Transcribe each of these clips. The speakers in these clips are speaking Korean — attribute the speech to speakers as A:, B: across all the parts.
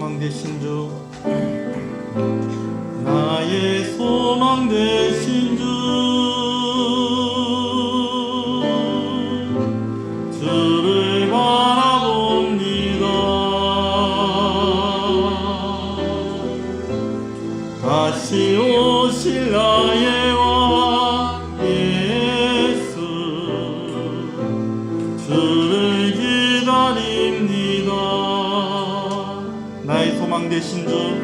A: 소망 되신 주, 나의 소망 되신 주, 주를 바라봅니다. 다시 오실 나의 왕 예수, 주를 기다립니다. 나의 소망 되신 주,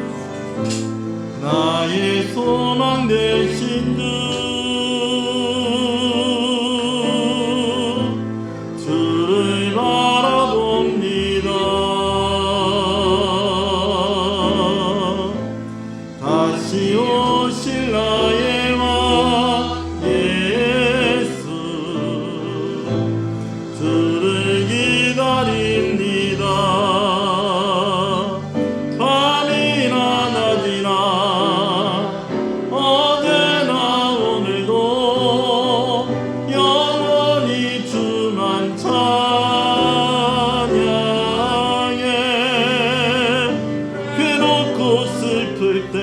A: 나의 소망 되신 주, 주를 바라봅니다. 다시 오실 나의 왕 예수, 주를 기다립니다. 밤이나 낮이나 어제나 오늘도 영원히 주만 찬양해. 괴롭고 슬플 때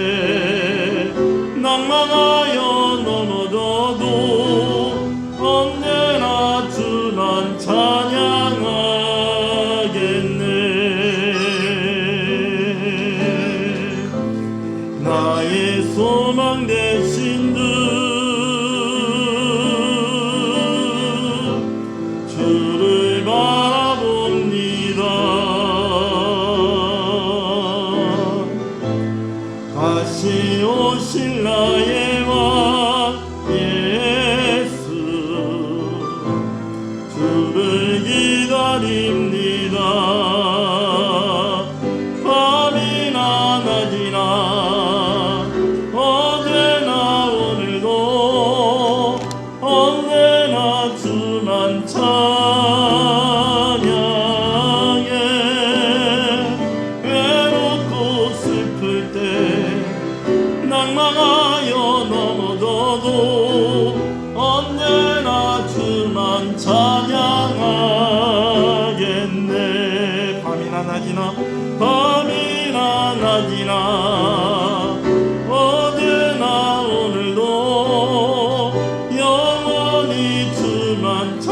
A: 낭망하여 넘어져도 언제나 주만 찬양하겠네. 나의 소망 되신 주, 주를 바라봅니다. 다시 오실 나의 왕 예수, 주를 기다립니다. 밤이나 낮이나 어제나 오늘도 언제나 주만 찬양해. 외롭고 슬플 때 낭망하여 넘어져도 언제나 주만 찬양하겠네. 밤이나 낮이나 밤이나 낮이나 어제나 오늘도 영원히 주만 찬양해.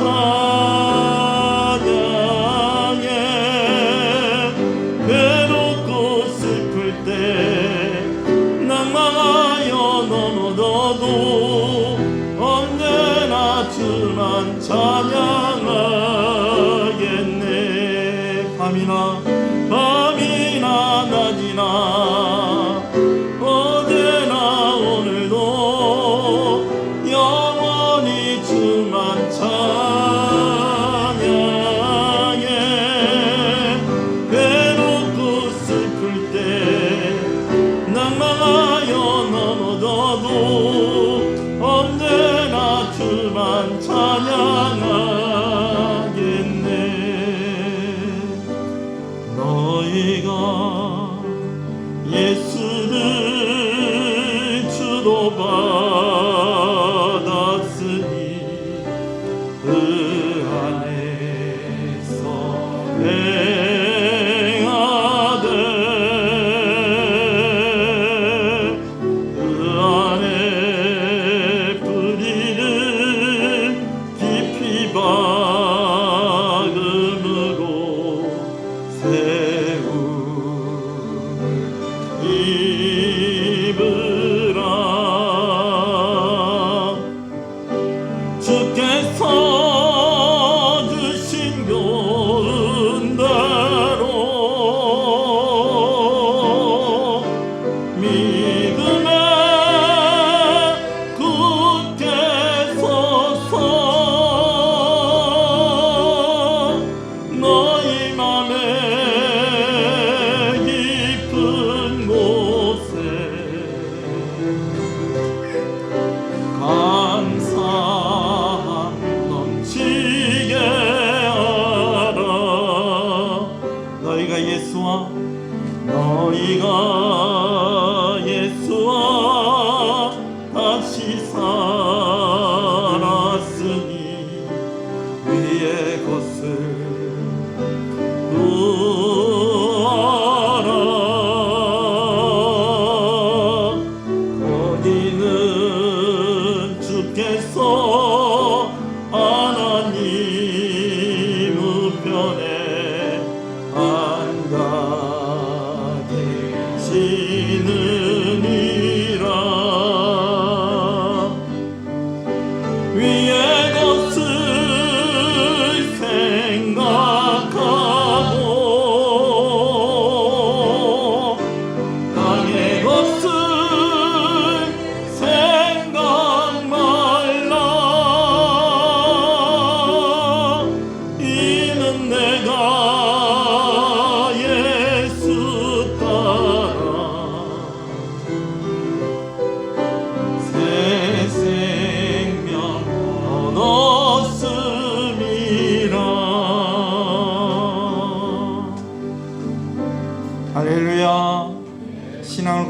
A: 괴롭고 슬플 때 낭망하여 넘어져도 언제나 주만 찬양하겠네. 밤이나 낮이나 어제나 오늘도 영원히 주만 찬양해. 괴롭고 슬플 때 낭망하여 넘어져도 언제나 주만 찬양하겠네.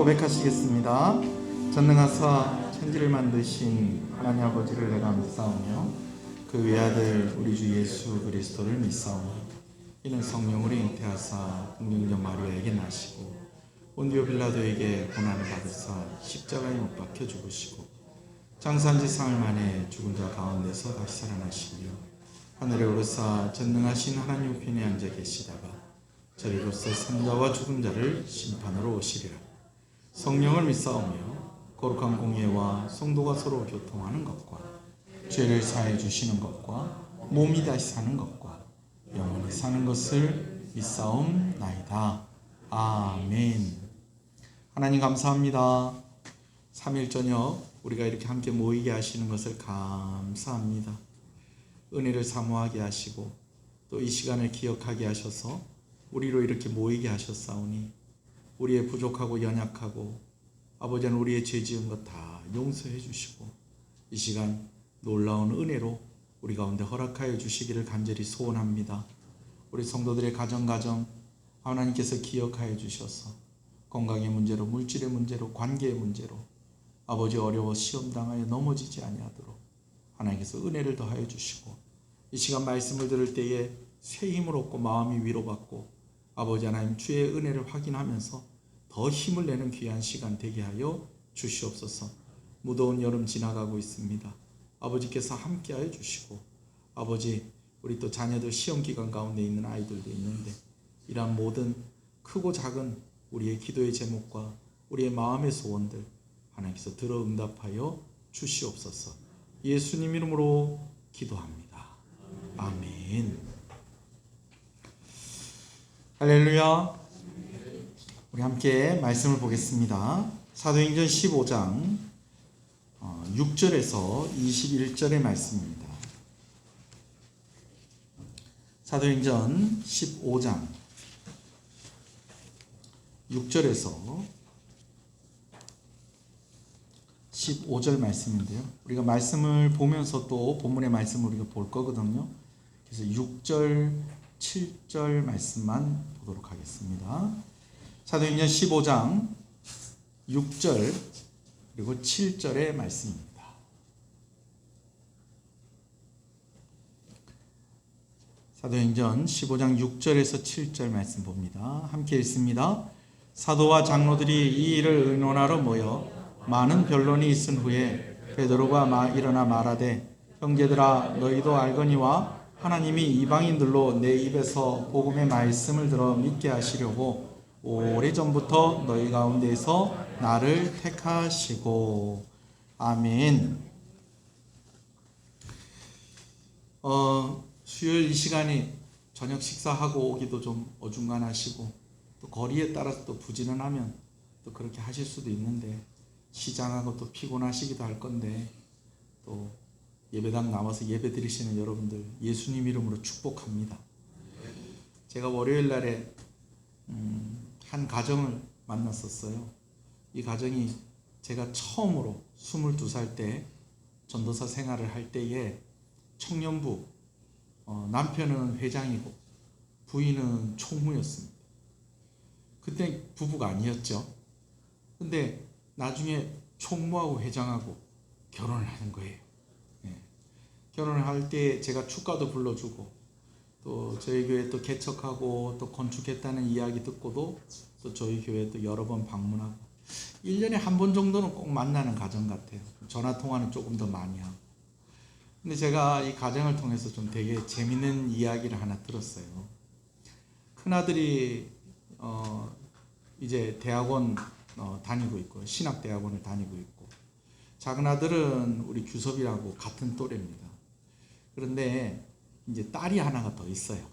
B: 고백하시겠습니다. 전능하사 천지를 만드신 하나님 아버지를 내가 믿사오며 그 외아들 우리 주 예수 그리스도를 믿사오니 이는 성령으로 잉태하사 동정녀 마리아에게 나시고 본디오 빌라도에게 고난을 받으사 십자가에 못 박혀 죽으시고 장사한 지 사흘 만에 죽은 자 가운데서 다시 살아나시며 하늘에 오르사 전능하신 하나님 우편에 앉아 계시다가 저리로서 산자와 죽은 자를 심판으로 오시리라. 성령을 믿사오며 거룩한 공예와 성도가 서로 교통하는 것과 죄를 사해 주시는 것과 몸이 다시 사는 것과 영원히 사는 것을 믿사옵나이다. 아멘. 하나님 감사합니다. 3일 저녁 우리가 이렇게 함께 모이게 하시는 것을 감사합니다. 은혜를 사모하게 하시고 또 이 시간을 기억하게 하셔서 우리로 이렇게 모이게 하셨사오니 우리의 부족하고 연약하고 아버지는 우리의 죄 지은 것 다 용서해 주시고 이 시간 놀라운 은혜로 우리 가운데 허락하여 주시기를 간절히 소원합니다. 우리 성도들의 가정 하나님께서 기억하여 주셔서 건강의 문제로 물질의 문제로 관계의 문제로 아버지 어려워 시험당하여 넘어지지 아니하도록 하나님께서 은혜를 더하여 주시고 이 시간 말씀을 들을 때에 새 힘을 얻고 마음이 위로받고 아버지 하나님 주의 은혜를 확인하면서 더 힘을 내는 귀한 시간 되게 하여 주시옵소서. 무더운 여름 지나가고 있습니다. 아버지께서 함께하여 주시고 아버지 우리 또 자녀들 시험기간 가운데 있는 아이들도 있는데 이러한 모든 크고 작은 우리의 기도의 제목과 우리의 마음의 소원들 하나님께서 들어 응답하여 주시옵소서. 예수님 이름으로 기도합니다. 아멘. 할렐루야. 우리 함께 말씀을 보겠습니다. 사도행전 15장 6절에서 21절의 말씀입니다. 사도행전 15장 6절에서 15절 말씀인데요. 우리가 말씀을 보면서 또 본문의 말씀을 우리가 볼 거거든요. 그래서 6절, 7절 말씀만 보도록 하겠습니다. 사도행전 15장 6절 그리고 7절의 말씀입니다. 사도행전 15장 6절에서 7절 말씀 봅니다. 함께 읽습니다. 사도와 장로들이 이 일을 의논하러 모여 많은 변론이 있은 후에 베드로가 일어나 말하되 형제들아 너희도 알거니와 하나님이 이방인들로 내 입에서 복음의 말씀을 들어 믿게 하시려고 오래전부터 너희 가운데에서 나를 택하시고 아멘. 수요일 이 시간에 저녁 식사하고 오기도 좀 어중간하시고 또 거리에 따라서 또 부지런하면 또 그렇게 하실 수도 있는데 시장하고 또 피곤하시기도 할 건데 또 예배당 나와서 예배 드리시는 여러분들 예수님 이름으로 축복합니다. 제가 월요일 날에 한 가정을 만났었어요. 이 가정이 제가 처음으로 22살 때 전도사 생활을 할 때에 청년부 남편은 회장이고 부인은 총무였습니다. 그때 부부가 아니었죠. 근데 나중에 총무하고 회장하고 결혼을 하는 거예요. 결혼을 할 때 제가 축가도 불러주고 또 저희 교회 또 개척하고 또 건축했다는 이야기 듣고도 또 저희 교회 또 여러 번 방문하고 1년에 한 번 정도는 꼭 만나는 가정 같아요. 전화 통화는 조금 더 많이 하고. 근데 제가 이 가정을 통해서 좀 되게 재밌는 이야기를 하나 들었어요. 큰아들이 이제 대학원 다니고 있고 신학대학원을 다니고 있고 작은아들은 우리 규섭이라고 같은 또래입니다. 그런데 이제 딸이 하나가 더 있어요.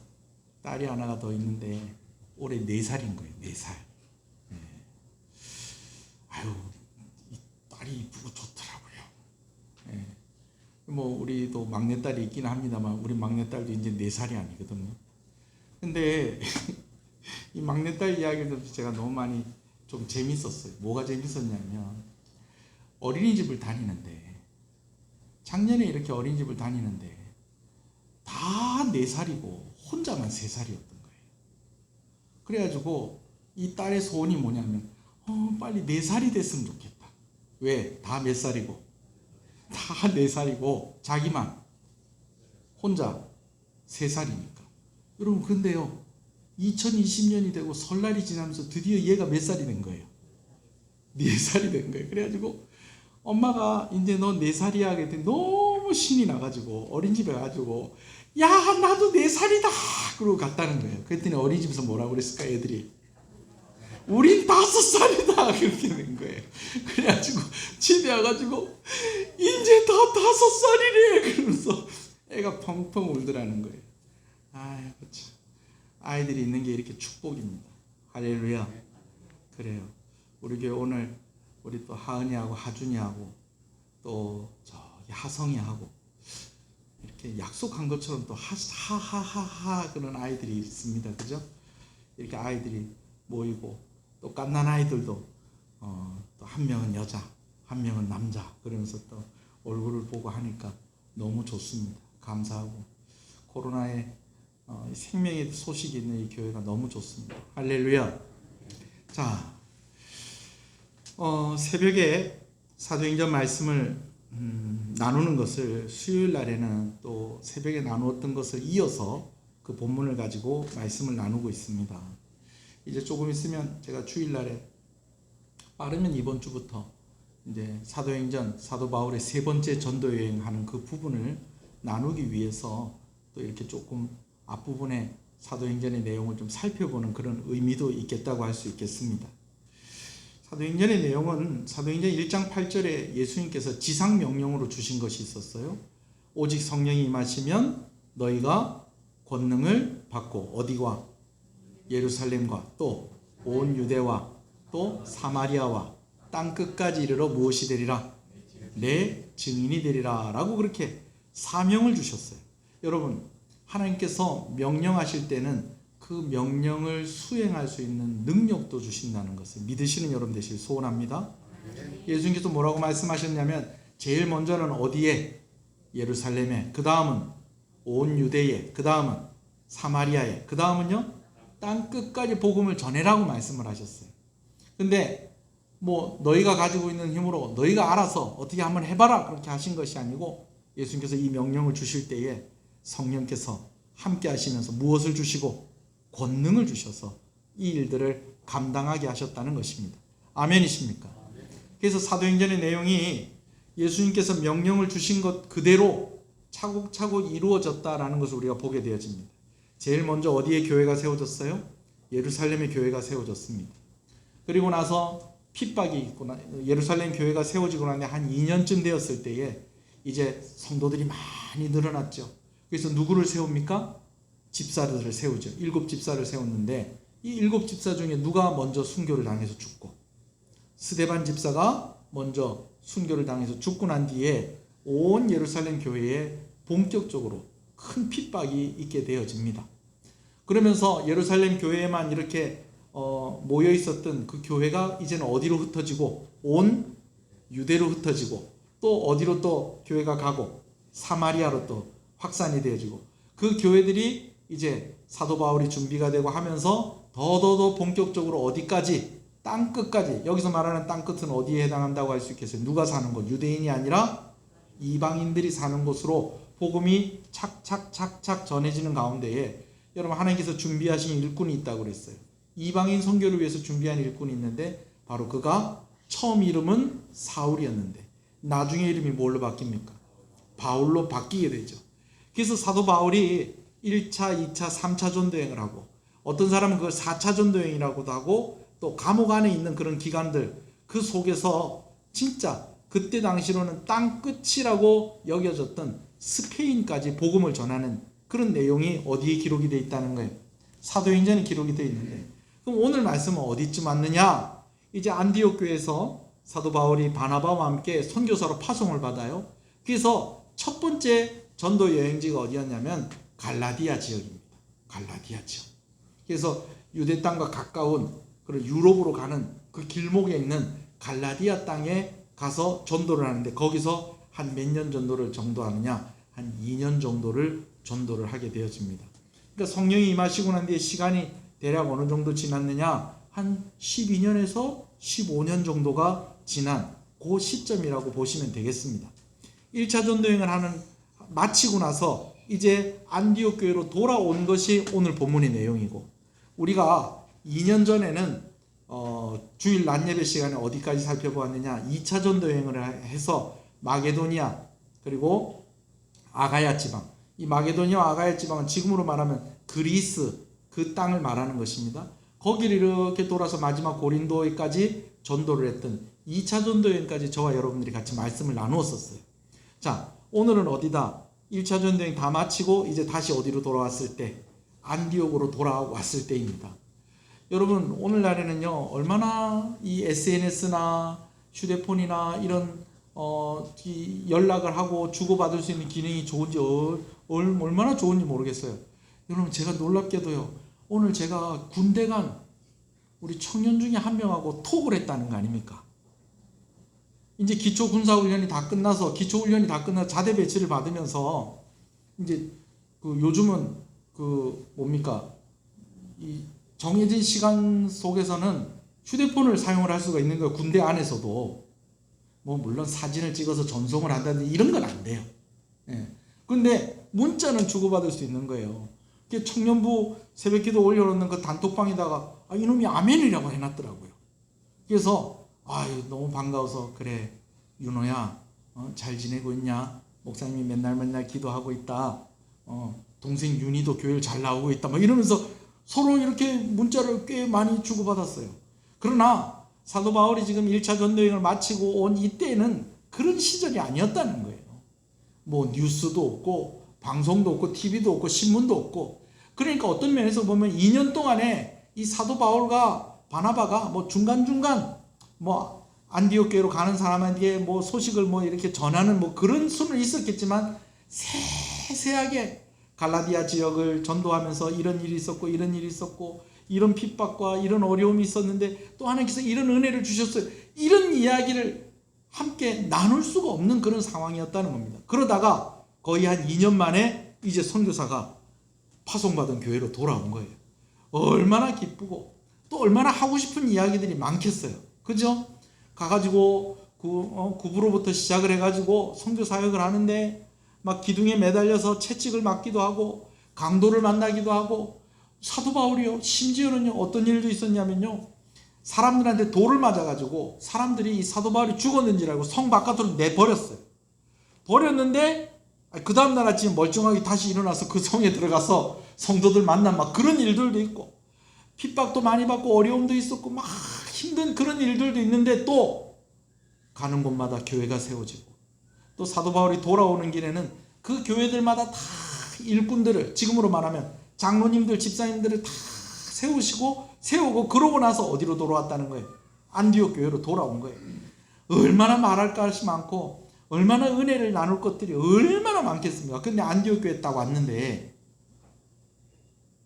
B: 딸이 하나가 더 있는데 올해 4살인 거예요. 4살. 네. 아유, 이 딸이 이쁘고 좋더라고요. 네. 뭐 우리도 막내딸이 있긴 합니다만 우리 막내딸도 이제 4살이 아니거든요. 근데 이 막내딸 이야기를 제가 너무 많이 좀 재밌었어요. 뭐가 재밌었냐면 어린이집을 다니는데 작년에 이렇게 어린이집을 다니는데 다 4살이고 혼자만 3살이었던 거예요. 그래가지고 이 딸의 소원이 뭐냐면 빨리 4살이 됐으면 좋겠다. 왜? 다 몇 살이고? 다 4살이고 자기만 혼자 3살이니까. 여러분 근데요 2020년이 되고 설날이 지나면서 드디어 얘가 몇 살이 된 거예요? 4살이 된 거예요. 그래가지고 엄마가 이제 너 4살이야 하겠더니 너무 신이 나가지고 어린이집에 가가지고 야 나도 4살이다 그러고 갔다는 거예요. 그랬더니 어린이집에서 뭐라고 그랬을까 애들이? 우린 5살이다 그렇게 된 거예요. 그래가지고 집에 와가지고 이제 다 5살이래 그러면서 애가 펑펑 울더라는 거예요. 아이고 참 아이들이 있는 게 이렇게 축복입니다. 할렐루야. 그래요. 우리 교회 오늘 우리 또 하은이하고 하준이하고 또 저기 하성이하고 이렇게 약속한 것처럼 또 하하하하 그런 아이들이 있습니다. 그죠? 이렇게 아이들이 모이고 또 갓난 아이들도 또 한 명은 여자, 한 명은 남자 그러면서 또 얼굴을 보고 하니까 너무 좋습니다. 감사하고 코로나에 생명의 소식이 있는 이 교회가 너무 좋습니다. 할렐루야. 자, 새벽에 사도행전 말씀을 나누는 것을 수요일 날에는 또 새벽에 나누었던 것을 이어서 그 본문을 가지고 말씀을 나누고 있습니다. 이제 조금 있으면 제가 주일날에 빠르면 이번 주부터 이제 사도행전 사도 바울의 3번째 전도 여행하는 그 부분을 나누기 위해서 또 이렇게 조금 앞부분에 사도행전의 내용을 좀 살펴보는 그런 의미도 있겠다고 할 수 있겠습니다. 사도행전의 내용은 사도행전 1장 8절에 예수님께서 지상 명령으로 주신 것이 있었어요. 오직 성령이 임하시면 너희가 권능을 받고 어디와 예루살렘과 또 온 유대와 또 사마리아와 땅 끝까지 이르러 무엇이 되리라? 내 증인이 되리라 라고 그렇게 사명을 주셨어요. 여러분 하나님께서 명령하실 때는 그 명령을 수행할 수 있는 능력도 주신다는 것을 믿으시는 여러분 되시길 소원합니다. 예수님께서 뭐라고 말씀하셨냐면 제일 먼저는 어디에? 예루살렘에, 그 다음은 온 유대에, 그 다음은 사마리아에, 그 다음은요 땅 끝까지 복음을 전해라고 말씀을 하셨어요. 근데 뭐 너희가 가지고 있는 힘으로 너희가 알아서 어떻게 한번 해봐라 그렇게 하신 것이 아니고 예수님께서 이 명령을 주실 때에 성령께서 함께 하시면서 무엇을 주시고 권능을 주셔서 이 일들을 감당하게 하셨다는 것입니다. 아멘이십니까? 그래서 사도행전의 내용이 예수님께서 명령을 주신 것 그대로 차곡차곡 이루어졌다라는 것을 우리가 보게 되어집니다. 제일 먼저 어디에 교회가 세워졌어요? 예루살렘의 교회가 세워졌습니다. 그리고 나서 핍박이 있고 예루살렘 교회가 세워지고 나서 한 2년쯤 되었을 때에 이제 성도들이 많이 늘어났죠. 그래서 누구를 세웁니까? 집사들을 세우죠. 7 집사를 세웠는데 이 7 집사 중에 누가 먼저 순교를 당해서 죽고 스데반 집사가 먼저 순교를 당해서 죽고 난 뒤에 온 예루살렘 교회에 본격적으로 큰 핍박이 있게 되어집니다. 그러면서 예루살렘 교회에만 이렇게 모여 있었던 그 교회가 이제는 어디로 흩어지고 온 유대로 흩어지고 또 어디로 또 교회가 가고 사마리아로 또 확산이 되어지고 그 교회들이 이제 사도 바울이 준비가 되고 하면서 더더더 본격적으로 어디까지? 땅 끝까지. 여기서 말하는 땅 끝은 어디에 해당한다고 할 수 있겠어요? 누가 사는 곳? 유대인이 아니라 이방인들이 사는 곳으로 복음이 착착착착 전해지는 가운데에 여러분 하나님께서 준비하신 일꾼이 있다고 그랬어요. 이방인 선교를 위해서 준비한 일꾼이 있는데 바로 그가 처음 이름은 사울이었는데 나중에 이름이 뭘로 바뀝니까? 바울로 바뀌게 되죠. 그래서 사도 바울이 1차, 2차, 3차 전도여행을 하고 어떤 사람은 그걸 4차 전도여행이라고도 하고 또 감옥 안에 있는 그런 기간들 그 속에서 진짜 그때 당시로는 땅 끝이라고 여겨졌던 스페인까지 복음을 전하는 그런 내용이 어디에 기록이 되어 있다는 거예요? 사도행전에 기록이 되어 있는데 그럼 오늘 말씀은 어디쯤 왔느냐? 이제 안디옥 교회에서 사도 바울이 바나바와 함께 선교사로 파송을 받아요. 그래서 첫 번째 전도 여행지가 어디였냐면 갈라디아 지역입니다. 갈라디아 지역. 그래서 유대 땅과 가까운 그런 유럽으로 가는 그 길목에 있는 갈라디아 땅에 가서 전도를 하는데 거기서 한 몇 년 전도를 전도하느냐? 한 2년 정도를 전도를 하게 되어집니다. 그러니까 성령이 임하시고 난 뒤에 시간이 대략 어느 정도 지났느냐 한 12년에서 15년 정도가 지난 그 시점이라고 보시면 되겠습니다. 1차 전도여행을 마치고 나서 이제 안디옥 교회로 돌아온 것이 오늘 본문의 내용이고, 우리가 2년 전에는 주일 낮 예배 시간에 어디까지 살펴보았느냐, 2차 전도여행을 해서 마게도니아 그리고 아가야 지방, 이 마게도니아 아가야 지방은 지금으로 말하면 그리스 그 땅을 말하는 것입니다. 거기를 이렇게 돌아서 마지막 고린도에까지 전도를 했던 2차 전도여행까지 저와 여러분들이 같이 말씀을 나누었었어요. 자, 오늘은 어디다? 1차 전도여행 다 마치고 이제 다시 어디로 돌아왔을 때? 안디옥으로 돌아왔을 때입니다. 여러분, 오늘날에는요, 얼마나 이 SNS나 휴대폰이나 이런 연락을 하고 주고받을 수 있는 기능이 좋은지 얼마나 좋은지 모르겠어요. 여러분, 제가 놀랍게도요, 오늘 제가 군대 간 우리 청년 중에 한 명하고 톡을 했다는 거 아닙니까? 이제 기초군사훈련이 다 끝나서 자대 배치를 받으면서 이제 요즘은 이 정해진 시간 속에서는 휴대폰을 사용을 할 수가 있는 거예요. 군대 안에서도. 물론 사진을 찍어서 전송을 한다든지 이런 건 안 돼요. 근데 문자는 주고받을 수 있는 거예요. 청년부 새벽기도 올려놓는 그 단톡방에다가 이놈이 아멘이라고 해놨더라고요. 그래서 너무 반가워서, 그래 윤호야, 잘 지내고 있냐? 목사님이 맨날 기도하고 있다. 동생 윤희도 교회를 잘 나오고 있다. 이러면서 서로 이렇게 문자를 꽤 많이 주고받았어요. 그러나 사도 바울이 지금 1차 전도여행을 마치고 온 이때는 그런 시절이 아니었다는 거예요. 뉴스도 없고 방송도 없고 TV도 없고 신문도 없고. 그러니까 어떤 면에서 보면 2년 동안에 이 사도 바울과 바나바가 중간중간 안디옥 교회로 가는 사람에게 소식을 이렇게 전하는 그런 수는 있었겠지만, 세세하게 갈라디아 지역을 전도하면서 이런 일이 있었고 이런 핍박과 이런 어려움이 있었는데 또 하나님께서 이런 은혜를 주셨어요. 이런 이야기를 함께 나눌 수가 없는 그런 상황이었다는 겁니다. 그러다가 거의 한 2년 만에 이제 선교사가 파송받은 교회로 돌아온 거예요. 얼마나 기쁘고 또 얼마나 하고 싶은 이야기들이 많겠어요. 그죠? 가가지고 구부로부터 시작을 해가지고 선교 사역을 하는데 기둥에 매달려서 채찍을 맞기도 하고 강도를 만나기도 하고, 사도 바울이요, 심지어는요, 어떤 일도 있었냐면요, 사람들한테 돌을 맞아가지고 사람들이 이 사도 바울이 죽었는 줄 알고 성 바깥으로 내버렸어요. 버렸는데 그 다음날 아침에 멀쩡하게 다시 일어나서 그 성에 들어가서 성도들 만난 그런 일들도 있고, 핍박도 많이 받고 어려움도 있었고 힘든 그런 일들도 있는데, 또 가는 곳마다 교회가 세워지고, 또 사도 바울이 돌아오는 길에는 그 교회들마다 다 일꾼들을, 지금으로 말하면 장로님들, 집사님들을 다 세우고, 그러고 나서 어디로 돌아왔다는 거예요? 안디옥 교회로 돌아온 거예요. 얼마나 말할 것이 많고 얼마나 은혜를 나눌 것들이 얼마나 많겠습니까? 근데 안디옥 교회에 딱 왔는데,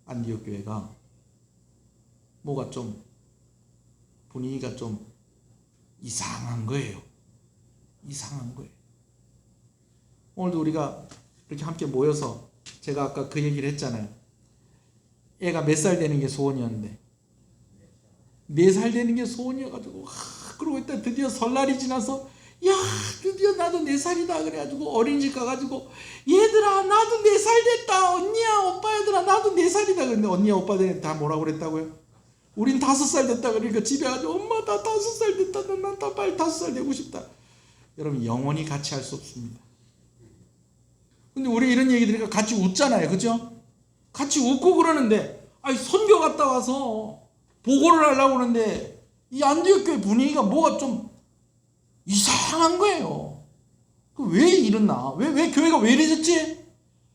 B: 안디옥 교회가 분위기가 좀 이상한 거예요. 오늘도 우리가 이렇게 함께 모여서, 제가 아까 그 얘기를 했잖아요. 애가 몇 살 되는 게 소원이었는데 4살 되는 게 소원이어가지고 그러고 있다 드디어 설날이 지나서, 드디어 나도 4살이다 그래가지고 어린이집 가가지고, 얘들아 나도 4살 됐다, 언니야 오빠 얘들아 나도 4살이다. 근데 언니야 오빠들이 다 뭐라고 그랬다고요? 우린 5살 됐다. 그러니까 집에 가서 엄마 나 5살 됐다, 난 빨리 5살 되고 싶다. 여러분, 영원히 같이 할 수 없습니다. 근데 우리 이런 얘기 들으니까 같이 웃잖아요. 그죠? 같이 웃고 그러는데, 선교 갔다 와서 보고를 하려고 그러는데 이 안디옥 교회 분위기가 뭐가 좀 이상한 거예요. 왜 이랬나? 왜 교회가 왜 이래졌지?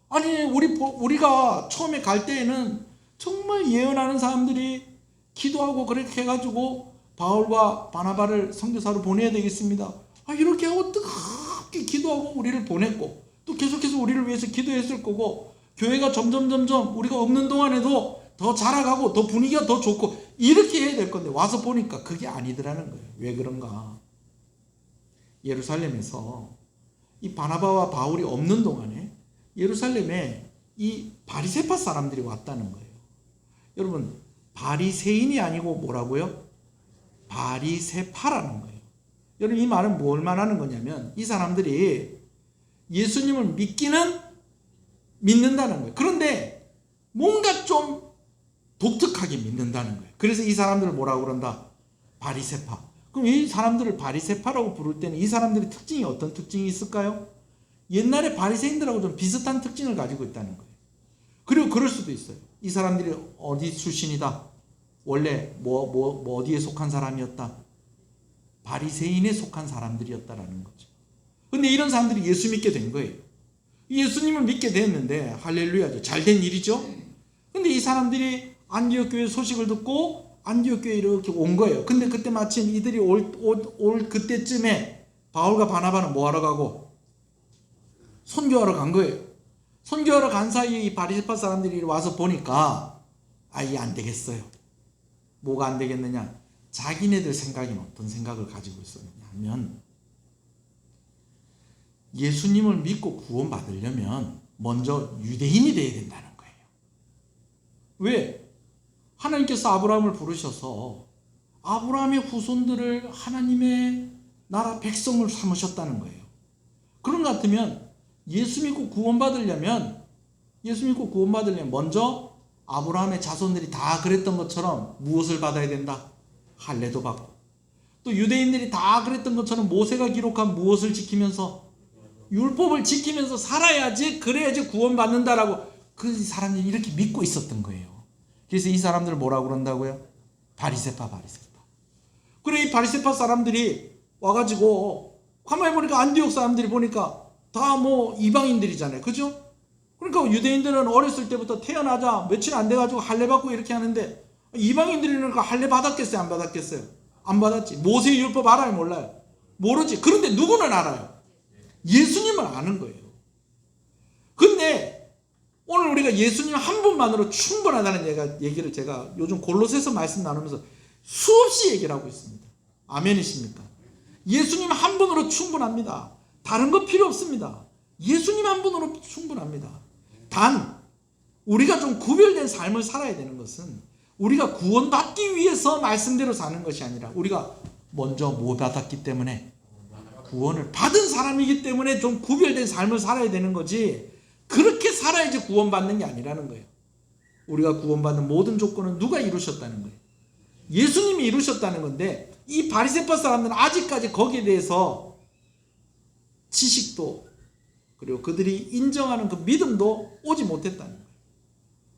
B: 아니, 우리가 처음에 갈 때에는 정말 예언하는 사람들이 기도하고 그렇게 해가지고 바울과 바나바를 선교사로 보내야 되겠습니다. 이렇게 하고 뜨겁게 기도하고 우리를 보냈고, 또 계속해서 우리를 위해서 기도했을 거고, 교회가 점점 우리가 없는 동안에도 더 자라가고 더 분위기가 더 좋고 이렇게 해야 될 건데, 와서 보니까 그게 아니더라는 거예요. 왜 그런가? 예루살렘에서 이 바나바와 바울이 없는 동안에 예루살렘에 이 바리새파 사람들이 왔다는 거예요. 여러분, 바리새인이 아니고 뭐라고요? 바리새파라는 거예요. 여러분, 이 말은 뭘 말하는 거냐면 이 사람들이 예수님을 믿는다는 거예요. 그런데 뭔가 좀 독특하게 믿는다는 거예요. 그래서 이 사람들을 뭐라고 그런다? 바리새파. 그럼 이 사람들을 바리새파라고 부를 때는 이 사람들의 특징이 어떤 특징이 있을까요? 옛날에 바리새인들하고 좀 비슷한 특징을 가지고 있다는 거예요. 그리고 그럴 수도 있어요. 이 사람들이 어디 출신이다. 원래 어디에 속한 사람이었다. 바리새인에 속한 사람들이었다라는 거죠. 근데 이런 사람들이 예수 믿게 된 거예요. 예수님을 믿게 됐는데 할렐루야죠. 잘된 일이죠. 근데 이 사람들이 안디옥 교회 소식을 듣고 안디옥 교회에 이렇게 온 거예요. 근데 그때 마침 이들이 올 그때쯤에 바울과 바나바는 뭐 하러 가고? 선교하러 간 거예요. 선교하러 간 사이에 이 바리새파 사람들이 와서 보니까 이게 안 되겠어요. 뭐가 안 되겠느냐? 자기네들 생각에는 어떤 생각을 가지고 있었느냐 하면 예수님을 믿고 구원받으려면 먼저 유대인이 돼야 된다는 거예요. 왜? 하나님께서 아브라함을 부르셔서 아브라함의 후손들을 하나님의 나라 백성을 삼으셨다는 거예요. 그런 것 같으면 예수 믿고 구원받으려면 먼저 아브라함의 자손들이 다 그랬던 것처럼 무엇을 받아야 된다? 할례도 받고, 또 유대인들이 다 그랬던 것처럼 모세가 기록한 무엇을 지키면서? 율법을 지키면서 살아야지, 그래야지 구원받는다라고 그 사람들이 이렇게 믿고 있었던 거예요. 그래서 이 사람들을 뭐라고 그런다고요? 바리새파. 그래, 이 바리새파 사람들이 와가지고 가만히 보니까 안디옥 사람들이 보니까 다 뭐 이방인들이잖아요. 그죠? 그러니까 유대인들은 어렸을 때부터 태어나자 며칠 안 돼가지고 할례 받고 이렇게 하는데 이방인들이니까 할례 받았겠어요? 안 받았겠어요? 안 받았지. 모세의 율법 알아요? 몰라요? 모르지. 그런데 누구는 알아요? 예수님을 아는 거예요. 근데 오늘 우리가 예수님 한 분만으로 충분하다는 얘기를 제가 요즘 골로새서 말씀 나누면서 수없이 얘기를 하고 있습니다. 아멘이십니까? 예수님 한 분으로 충분합니다. 다른 거 필요 없습니다. 예수님 한 분으로 충분합니다. 단 우리가 좀 구별된 삶을 살아야 되는 것은 우리가 구원받기 위해서 말씀대로 사는 것이 아니라 우리가 먼저 뭐 받았기 때문에 구원을 받은 사람이기 때문에 좀 구별된 삶을 살아야 되는 거지, 그렇게 살아야지 구원받는 게 아니라는 거예요. 우리가 구원받는 모든 조건은 누가 이루셨다는 거예요? 예수님이 이루셨다는 건데 이 바리새파 사람들은 아직까지 거기에 대해서 지식도 그리고 그들이 인정하는 그 믿음도 오지 못했다는 거예요.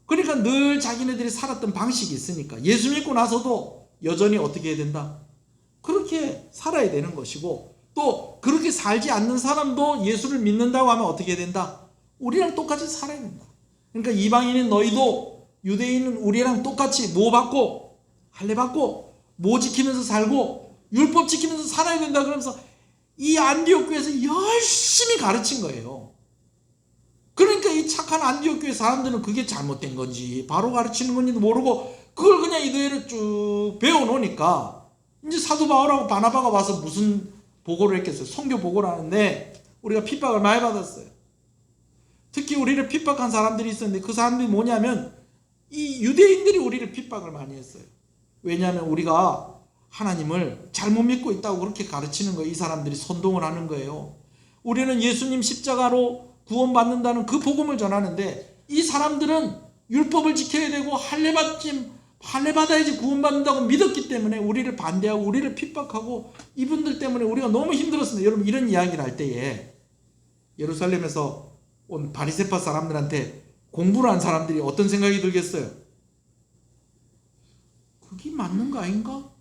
B: 그러니까 늘 자기네들이 살았던 방식이 있으니까 예수 믿고 나서도 여전히 어떻게 해야 된다? 그렇게 살아야 되는 것이고, 또 그렇게 살지 않는 사람도 예수를 믿는다고 하면 어떻게 해야 된다? 우리랑 똑같이 살아야 된다. 그러니까 이방인인 너희도 유대인은 우리랑 똑같이 뭐 받고? 할례 받고 뭐 지키면서 살고 율법 지키면서 살아야 된다. 그러면서 이 안디옥 교회에서 열심히 가르친 거예요. 그러니까 이 착한 안디옥 교회 사람들은 그게 잘못된 건지 바로 가르치는 건지도 모르고 그걸 그냥 이대로 쭉 배워놓으니까 이제 사도 바울하고 바나바가 와서 무슨 보고를 했겠어요? 선교 보고를 하는데 우리가 핍박을 많이 받았어요. 특히 우리를 핍박한 사람들이 있었는데 그 사람들이 뭐냐면 이 유대인들이 우리를 핍박을 많이 했어요. 왜냐하면 우리가 하나님을 잘못 믿고 있다고 그렇게 가르치는 거예요. 이 사람들이 선동을 하는 거예요. 우리는 예수님 십자가로 구원받는다는 그 복음을 전하는데 이 사람들은 율법을 지켜야 되고 할례 받아야지 구원받는다고 믿었기 때문에 우리를 반대하고 우리를 핍박하고 이분들 때문에 우리가 너무 힘들었습니다. 여러분, 이런 이야기를 할 때에 예루살렘에서 온 바리새파 사람들한테 공부를 한 사람들이 어떤 생각이 들겠어요? 그게 맞는 거 아닌가?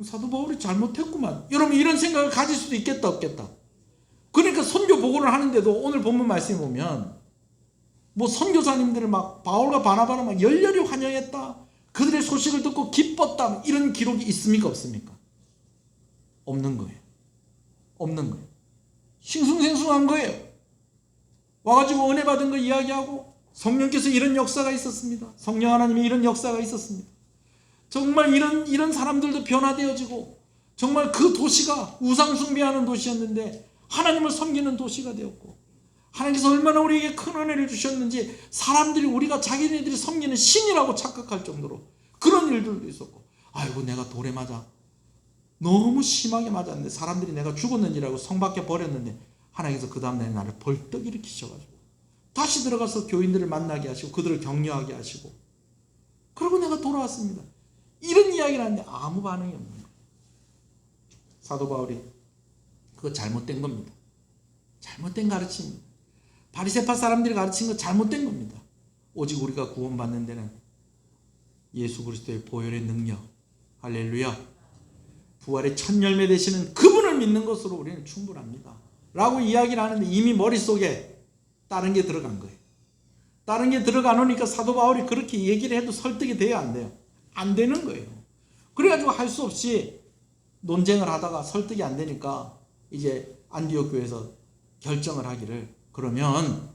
B: 사도 바울이 잘못했구만. 여러분, 이런 생각을 가질 수도 있겠다 없겠다? 그러니까 선교 보고를 하는데도 오늘 본문 말씀에 보면 뭐 선교사님들을 막 바울과 바나바를 막 열렬히 환영했다, 그들의 소식을 듣고 기뻤다, 이런 기록이 있습니까 없습니까? 없는 거예요. 없는 거예요. 싱숭생숭한 거예요. 와가지고 은혜 받은 거 이야기하고 성령께서 이런 역사가 있었습니다. 성령 하나님의 이런 역사가 있었습니다. 정말 이런 사람들도 변화되어지고 정말 그 도시가 우상 숭배하는 도시였는데 하나님을 섬기는 도시가 되었고 하나님께서 얼마나 우리에게 큰 은혜를 주셨는지 사람들이 우리가 자기네들이 섬기는 신이라고 착각할 정도로 그런 일들도 있었고, 아이고 내가 돌에 맞아 너무 심하게 맞았는데 사람들이 내가 죽었는지라고 성 밖에 버렸는데 하나님께서 그 다음날에 나를 벌떡 일으키셔가지고 다시 들어가서 교인들을 만나게 하시고 그들을 격려하게 하시고, 그리고 내가 돌아왔습니다. 이런 이야기를 하는데 아무 반응이 없는 거예요. 사도 바울이 그거 잘못된 겁니다. 잘못된 가르침입니다. 바리새파 사람들이 가르친 거 잘못된 겁니다. 오직 우리가 구원받는 데는 예수 그리스도의 보혈의 능력, 할렐루야, 부활의 첫 열매 되시는 그분을 믿는 것으로 우리는 충분합니다 라고 이야기를 하는데 이미 머릿속에 다른 게 들어간 거예요. 다른 게 들어가 놓으니까 사도 바울이 그렇게 얘기를 해도 설득이 돼요, 안 돼요? 안 되는 거예요. 그래가지고 할 수 없이 논쟁을 하다가 설득이 안 되니까 이제 안디옥 교회에서 결정을 하기를, 그러면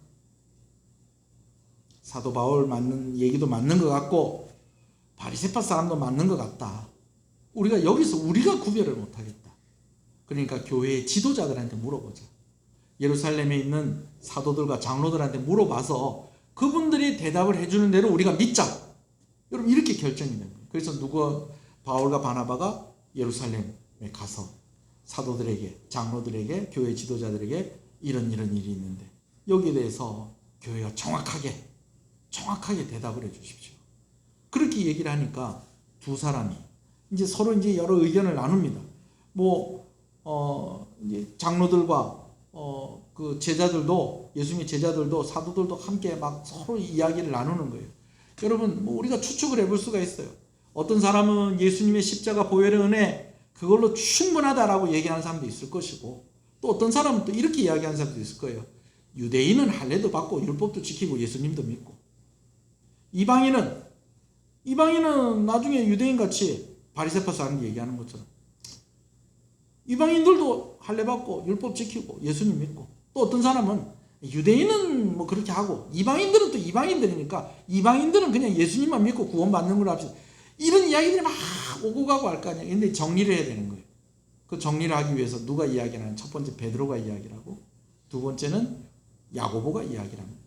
B: 사도 바울 맞는 얘기도 맞는 것 같고 바리새파 사람도 맞는 것 같다. 우리가 여기서 우리가 구별을 못하겠다. 그러니까 교회의 지도자들한테 물어보자. 예루살렘에 있는 사도들과 장로들한테 물어봐서 그분들이 대답을 해주는 대로 우리가 믿자. 여러분 이렇게 결정이 된 거예요. 그래서 바울과 바나바가 예루살렘에 가서 사도들에게, 장로들에게, 교회 지도자들에게 이런 일이 있는데 여기에 대해서 교회가 정확하게 대답을 해 주십시오. 그렇게 얘기를 하니까 두 사람이 이제 서로 이제 여러 의견을 나눕니다. 이제 장로들과 그 제자들도, 예수님의 제자들도, 사도들도 함께 막 서로 이야기를 나누는 거예요. 여러분 우리가 추측을 해볼 수가 있어요. 어떤 사람은 예수님의 십자가 보혈의 은혜 그걸로 충분하다라고 얘기하는 사람도 있을 것이고, 또 어떤 사람은 또 이렇게 이야기하는 사람도 있을 거예요. 유대인은 할례도 받고 율법도 지키고 예수님도 믿고, 이방인은 나중에 유대인같이 바리새파 사람이 얘기하는 것처럼 이방인들도 할례 받고 율법 지키고 예수님 믿고, 또 어떤 사람은 유대인은 뭐 그렇게 하고 이방인들은 또 이방인들이니까 이방인들은 그냥 예수님만 믿고 구원받는 걸로 합시다. 이런 이야기들이 막 오고 가고 할 거 아니에요. 근데 정리를 해야 되는 거예요. 그 정리를 하기 위해서 누가 이야기를 하는, 첫 번째 베드로가 이야기를 하고 두 번째는 야고보가 이야기를 합니다.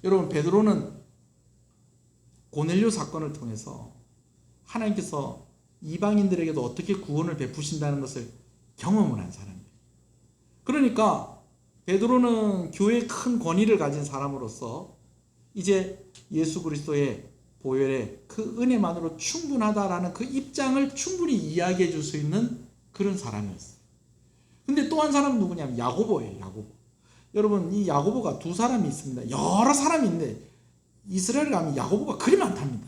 B: 여러분 베드로는 고넬료 사건을 통해서 하나님께서 이방인들에게도 어떻게 구원을 베푸신다는 것을 경험을 한 사람이에요. 그러니까 베드로는 교회의 큰 권위를 가진 사람으로서 이제 예수 그리스도의 보혈의 그 은혜만으로 충분하다라는 그 입장을 충분히 이야기해 줄 수 있는 그런 사람이었어요. 근데 또 한 사람은 누구냐면 야고보예요. 야고보. 여러분 이 야고보가 두 사람이 있습니다. 여러 사람이 있는데 이스라엘 가면 야고보가 그리 많답니다.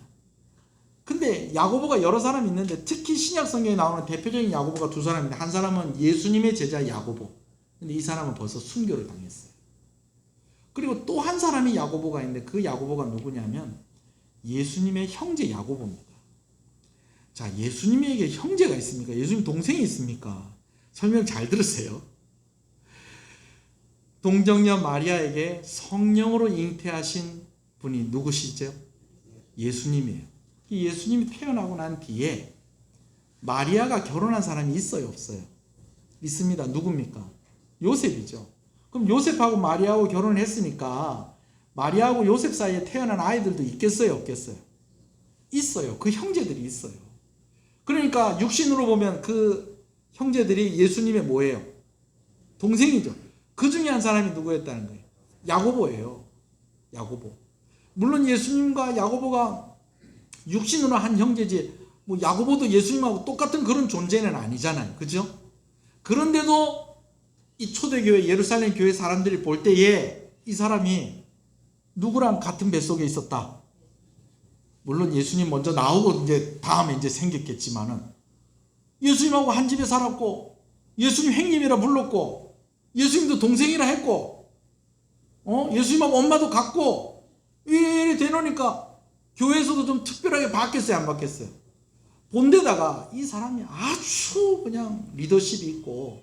B: 근데 야고보가 여러 사람이 있는데 특히 신약 성경에 나오는 대표적인 야고보가 두 사람인데, 한 사람은 예수님의 제자 야고보. 근데 이 사람은 벌써 순교를 당했어요. 그리고 또 한 사람이 야고보가 있는데 그 야고보가 누구냐면 예수님의 형제 야고보입니다. 자, 예수님에게 형제가 있습니까? 예수님 동생이 있습니까? 설명 잘 들으세요. 동정녀 마리아에게 성령으로 잉태하신 분이 누구시죠? 예수님이에요. 예수님이 태어나고 난 뒤에 마리아가 결혼한 사람이 있어요, 없어요? 있습니다. 누굽니까? 요셉이죠. 그럼 요셉하고 마리아하고 결혼을 했으니까 마리아하고 요셉 사이에 태어난 아이들도 있겠어요, 없겠어요? 있어요. 그 형제들이 있어요. 그러니까 육신으로 보면 그 형제들이 예수님의 뭐예요? 동생이죠. 그 중에 한 사람이 누구였다는 거예요? 야고보예요. 야고보. 물론 예수님과 야고보가 육신으로 한 형제지 뭐 야고보도 예수님하고 똑같은 그런 존재는 아니잖아요. 그죠? 그런데도 이 초대교회 예루살렘 교회 사람들이 볼 때에 이 사람이 누구랑 같은 뱃속에 있었다. 물론 예수님 먼저 나오고 이제 다음에 이제 생겼겠지만은 예수님하고 한 집에 살았고 예수님 형님이라 불렀고 예수님도 동생이라 했고 예수님하고 엄마도 같고 이래 되놓으니까 교회에서도 좀 특별하게 받겠어요, 안 받겠어요? 본데다가 이 사람이 아주 그냥 리더십이 있고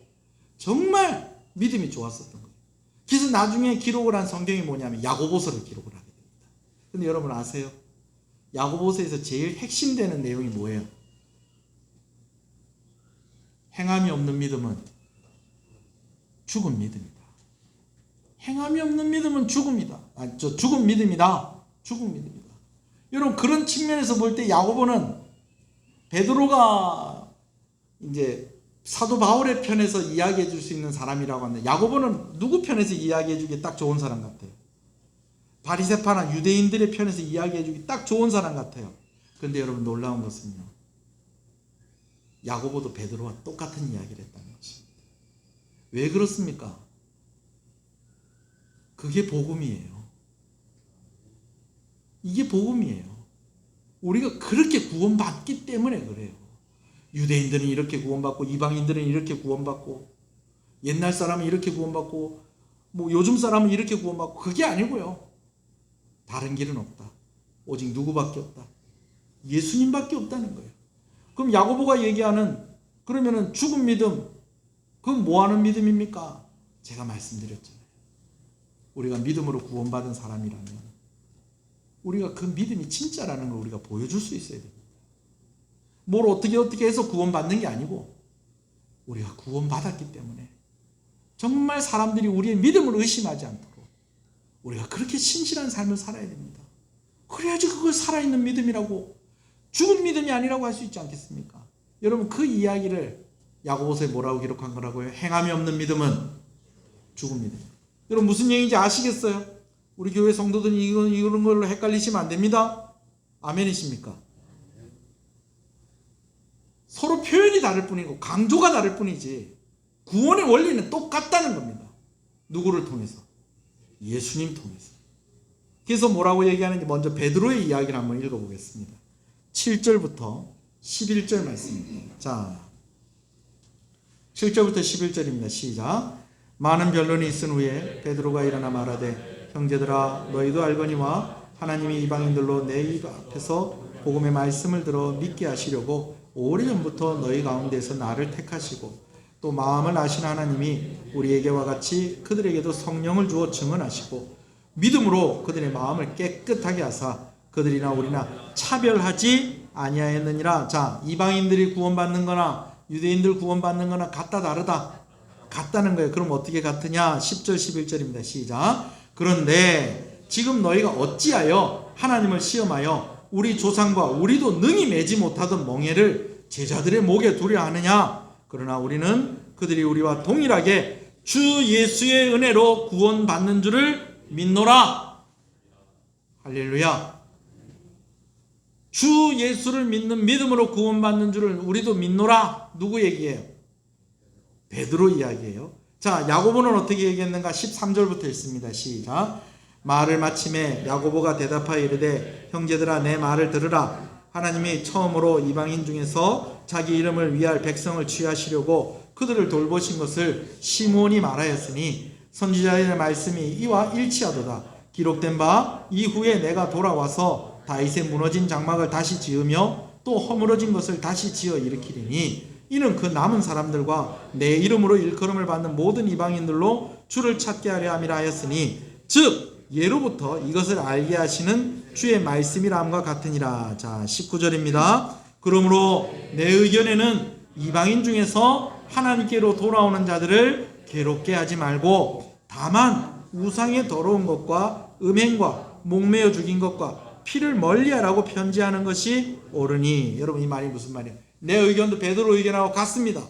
B: 정말 믿음이 좋았었던 거예요. 그래서 나중에 기록을 한 성경이 뭐냐면 야고보서를 기록을 하게 됩니다. 근데 여러분 아세요? 야고보서에서 제일 핵심되는 내용이 뭐예요? 행함이 없는 믿음은 죽은 믿음이다. 행함이 없는 믿음은 죽음이다. 죽은 믿음이다. 죽은 믿음이다. 여러분, 그런 측면에서 볼 때 야고보는 베드로가 이제 사도 바울의 편에서 이야기해 줄 수 있는 사람이라고 하는데, 야고보는 누구 편에서 이야기해 주기 딱 좋은 사람 같아요? 바리새파나 유대인들의 편에서 이야기해 주기 딱 좋은 사람 같아요. 그런데 여러분, 놀라운 것은요, 야고보도 베드로와 똑같은 이야기를 했다는 것입니다. 왜 그렇습니까? 그게 복음이에요. 이게 복음이에요. 우리가 그렇게 구원받기 때문에 그래요. 유대인들은 이렇게 구원받고, 이방인들은 이렇게 구원받고, 옛날 사람은 이렇게 구원받고, 뭐 요즘 사람은 이렇게 구원받고, 그게 아니고요. 다른 길은 없다. 오직 누구밖에 없다. 예수님밖에 없다는 거예요. 그럼 야고보가 얘기하는, 그러면은 죽은 믿음, 그건 뭐 하는 믿음입니까? 제가 말씀드렸잖아요. 우리가 믿음으로 구원받은 사람이라면 우리가 그 믿음이 진짜라는 걸 우리가 보여줄 수 있어야 됩니다. 뭘 어떻게 해서 구원받는 게 아니고, 우리가 구원받았기 때문에 정말 사람들이 우리의 믿음을 의심하지 않도록 우리가 그렇게 신실한 삶을 살아야 됩니다. 그래야지 그걸 살아있는 믿음이라고, 죽은 믿음이 아니라고 할 수 있지 않겠습니까? 여러분, 그 이야기를 야고보서에 뭐라고 기록한 거라고요? 행함이 없는 믿음은 죽은 믿음. 여러분, 무슨 얘기인지 아시겠어요? 우리 교회 성도들이 이런 걸로 헷갈리시면 안 됩니다. 아멘이십니까? 서로 표현이 다를 뿐이고 강조가 다를 뿐이지 구원의 원리는 똑같다는 겁니다. 누구를 통해서? 예수님 통해서. 그래서 뭐라고 얘기하는지 먼저 베드로의 이야기를 한번 읽어보겠습니다. 7절부터 11절 말씀입니다. 자, 7절부터 11절입니다. 시작. 많은 변론이 있은 후에 베드로가 일어나 말하되, 형제들아, 너희도 알거니와 하나님이 이방인들로 내 입 앞에서 복음의 말씀을 들어 믿게 하시려고 오래전부터 너희 가운데서 나를 택하시고, 또 마음을 아시는 하나님이 우리에게와 같이 그들에게도 성령을 주어 증언하시고, 믿음으로 그들의 마음을 깨끗하게 하사 그들이나 우리나 차별하지 아니하였느니라. 자, 이방인들이 구원받는 거나 유대인들 구원받는 거나 같다 다르다? 같다는 거예요. 그럼 어떻게 같으냐? 10절 11절입니다. 시작. 그런데 지금 너희가 어찌하여 하나님을 시험하여 우리 조상과 우리도 능히 매지 못하던 멍에를 제자들의 목에 두려 하느냐? 그러나 우리는 그들이 우리와 동일하게 주 예수의 은혜로 구원받는 줄을 믿노라. 할렐루야. 주 예수를 믿는 믿음으로 구원받는 줄을 우리도 믿노라. 누구 얘기예요? 베드로 이야기예요. 자, 야고보는 어떻게 얘기했는가? 13절부터 읽습니다. 시작. 말을 마침에 야고보가 대답하여 이르되, 형제들아, 내 말을 들으라. 하나님이 처음으로 이방인 중에서 자기 이름을 위할 백성을 취하시려고 그들을 돌보신 것을 시므온이 말하였으니 선지자의 말씀이 이와 일치하도다. 기록된 바 이후에 내가 돌아와서 다윗의 무너진 장막을 다시 지으며 또 허물어진 것을 다시 지어 일으키리니, 이는 그 남은 사람들과 내 이름으로 일컬음을 받는 모든 이방인들로 주를 찾게 하려 함이라 하였으니, 즉 예로부터 이것을 알게 하시는 주의 말씀이라 함과 같으니라. 자, 19절입니다. 그러므로 내 의견에는 이방인 중에서 하나님께로 돌아오는 자들을 괴롭게 하지 말고, 다만 우상의 더러운 것과 음행과 목매어 죽인 것과 피를 멀리하라고 편지하는 것이 옳으니. 여러분, 이 말이 무슨 말이에요? 내 의견도 베드로 의견하고 같습니다.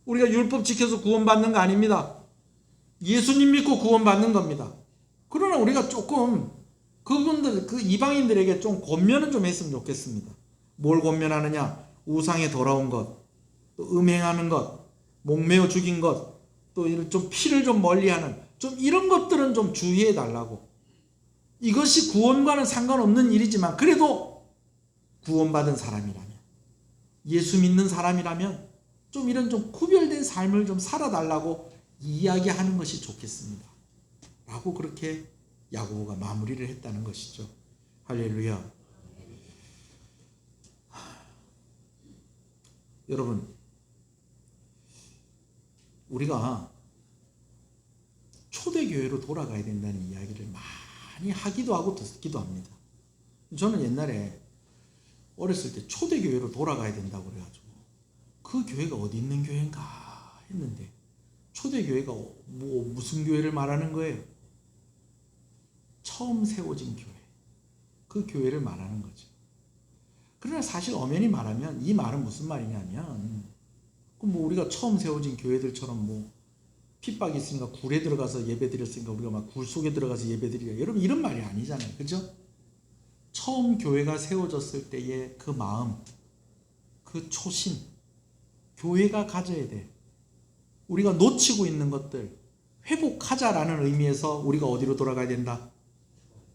B: 우리가 율법 지켜서 구원받는 거 아닙니다. 예수님 믿고 구원받는 겁니다. 그러나 우리가 조금 그분들, 그 이방인들에게 좀 권면은 좀 했으면 좋겠습니다. 뭘 권면하느냐? 우상에 더러운 것, 또 음행하는 것, 목매어 죽인 것, 또 좀 피를 좀 멀리하는, 좀 이런 것들은 좀 주의해 달라고. 이것이 구원과는 상관없는 일이지만 그래도 구원받은 사람이라면, 예수 믿는 사람이라면 좀 이런 좀 구별된 삶을 좀 살아달라고 이야기하는 것이 좋겠습니다. 라고 그렇게 야고보가 마무리를 했다는 것이죠. 할렐루야. 여러분, 우리가 초대교회로 돌아가야 된다는 이야기를 많이 하기도 하고 듣기도 합니다. 저는 옛날에 어렸을 때 초대교회로 돌아가야 된다고 그래가지고 그 교회가 어디 있는 교회인가 했는데 초대교회가 무슨 교회를 말하는 거예요? 처음 세워진 교회. 그 교회를 말하는 거죠. 그러나 사실 엄연히 말하면 이 말은 무슨 말이냐면, 그럼 뭐 우리가 처음 세워진 교회들처럼 뭐 핍박이 있으니까 굴에 들어가서 예배 드렸으니까 우리가 막 굴 속에 들어가서 예배 드리라, 여러분 이런 말이 아니잖아요. 그죠? 처음 교회가 세워졌을 때의 그 마음, 그 초심, 교회가 가져야 돼. 우리가 놓치고 있는 것들 회복하자라는 의미에서 우리가 어디로 돌아가야 된다?